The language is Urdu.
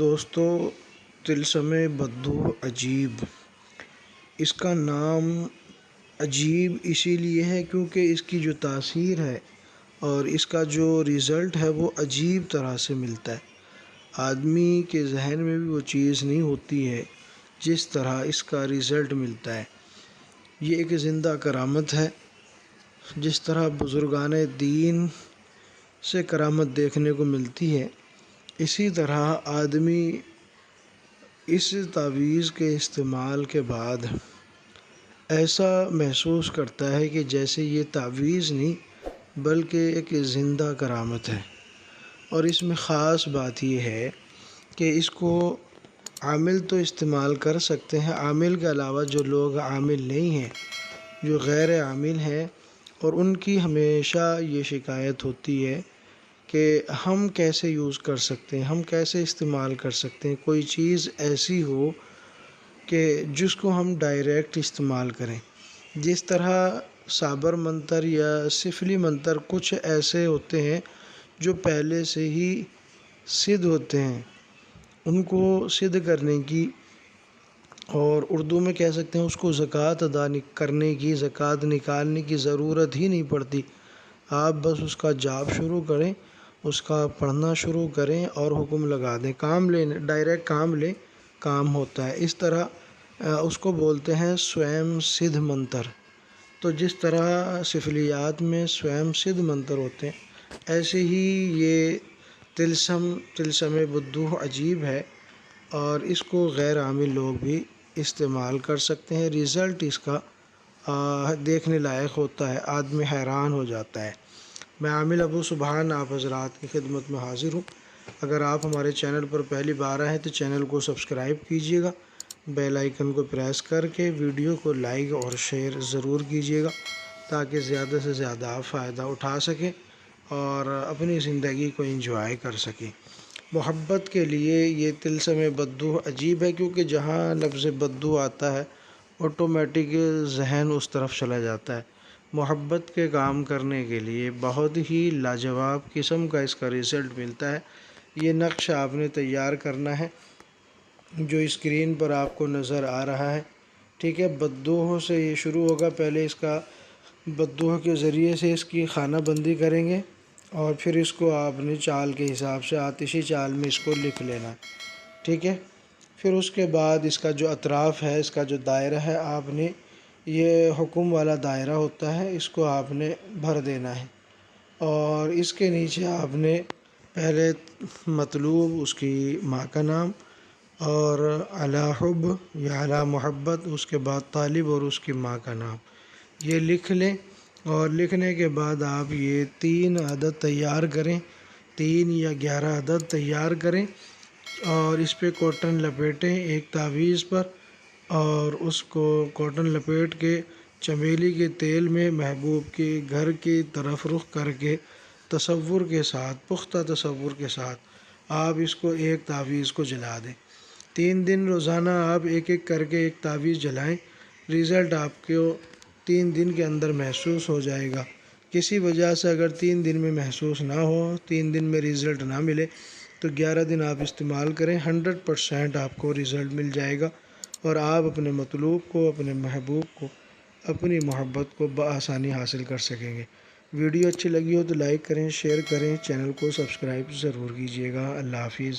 دوستو، طلسم بدو عجیب، اس کا نام عجیب اسی لیے ہے کیونکہ اس کی جو تاثیر ہے اور اس کا جو رزلٹ ہے وہ عجیب طرح سے ملتا ہے۔ آدمی کے ذہن میں بھی وہ چیز نہیں ہوتی ہے جس طرح اس کا رزلٹ ملتا ہے۔ یہ ایک زندہ کرامت ہے۔ جس طرح بزرگان دین سے کرامت دیکھنے کو ملتی ہے، اسی طرح آدمی اس تعویذ کے استعمال کے بعد ایسا محسوس کرتا ہے کہ جیسے یہ تعویذ نہیں بلکہ ایک زندہ کرامت ہے۔ اور اس میں خاص بات یہ ہے کہ اس کو عامل تو استعمال کر سکتے ہیں، عامل کے علاوہ جو لوگ عامل نہیں ہیں، جو غیر عامل ہیں، اور ان کی ہمیشہ یہ شکایت ہوتی ہے کہ ہم کیسے یوز کر سکتے ہیں، ہم کیسے استعمال کر سکتے ہیں، کوئی چیز ایسی ہو کہ جس کو ہم ڈائریکٹ استعمال کریں۔ جس طرح صابر منتر یا سفلی منتر کچھ ایسے ہوتے ہیں جو پہلے سے ہی سدھ ہوتے ہیں، ان کو سدھ کرنے کی، اور اردو میں کہہ سکتے ہیں اس کو زکوٰۃ ادا کرنے کی، زکوٰۃ نکالنے کی ضرورت ہی نہیں پڑتی۔ آپ بس اس کا جاپ شروع کریں، اس کا پڑھنا شروع کریں اور حکم لگا دیں، کام لیں، ڈائریکٹ کام لیں، کام ہوتا ہے۔ اس طرح اس کو بولتے ہیں سویم سدھ منتر۔ تو جس طرح سفلیات میں سویم سدھ منتر ہوتے ہیں، ایسے ہی یہ طلسم بدو عجیب ہے، اور اس کو غیر عامل لوگ بھی استعمال کر سکتے ہیں۔ رزلٹ اس کا دیکھنے لائق ہوتا ہے، آدمی حیران ہو جاتا ہے۔ میں عامل ابو سبحان آپ حضرات کی خدمت میں حاضر ہوں۔ اگر آپ ہمارے چینل پر پہلی بار آئے ہیں تو چینل کو سبسکرائب کیجیے گا، بیل آئیکن کو پریس کر کے ویڈیو کو لائک اور شیئر ضرور کیجیے گا تاکہ زیادہ سے زیادہ آپ فائدہ اٹھا سکیں اور اپنی زندگی کو انجوائے کر سکیں۔ محبت کے لیے یہ طلسم بدو عجیب ہے، کیونکہ جہاں لفظ بدو آتا ہے آٹومیٹک ذہن اس طرف چلا جاتا ہے۔ محبت کے کام کرنے کے لیے بہت ہی لاجواب قسم کا اس کا رزلٹ ملتا ہے۔ یہ نقش آپ نے تیار کرنا ہے جو اسکرین پر آپ کو نظر آ رہا ہے، ٹھیک ہے۔ بدوح سے یہ شروع ہوگا، پہلے اس کا بدوح کے ذریعے سے اس کی خانہ بندی کریں گے، اور پھر اس کو آپ نے چال کے حساب سے آتشی چال میں اس کو لکھ لینا ہے، ٹھیک ہے۔ پھر اس کے بعد اس کا جو اطراف ہے، اس کا جو دائرہ ہے، آپ نے یہ حکم والا دائرہ ہوتا ہے، اس کو آپ نے بھر دینا ہے، اور اس کے نیچے آپ نے پہلے مطلوب اس کی ماں کا نام، اور علی حب یا علی محبت، اس کے بعد طالب اور اس کی ماں کا نام، یہ لکھ لیں۔ اور لکھنے کے بعد آپ یہ 3 عدد تیار کریں، 3 یا 11 عدد تیار کریں، اور اس پہ کاٹن لپیٹیں ایک تعویذ پر، اور اس کو کاٹن لپیٹ کے چمیلی کے تیل میں محبوب کے گھر کی طرف رخ کر کے تصور کے ساتھ، پختہ تصور کے ساتھ آپ اس کو ایک تعویذ کو جلا دیں۔ 3 دن روزانہ آپ ایک ایک کر کے ایک تعویذ جلائیں۔ رزلٹ آپ کو 3 دن کے اندر محسوس ہو جائے گا۔ کسی وجہ سے اگر 3 دن میں محسوس نہ ہو، 3 دن میں رزلٹ نہ ملے، تو 11 دن آپ استعمال کریں، 100% آپ کو رزلٹ مل جائے گا، اور آپ اپنے مطلوب کو، اپنے محبوب کو، اپنی محبت کو بآسانی حاصل کر سکیں گے۔ ویڈیو اچھی لگی ہو تو لائک کریں، شیئر کریں، چینل کو سبسکرائب ضرور کیجیے گا۔ اللہ حافظ۔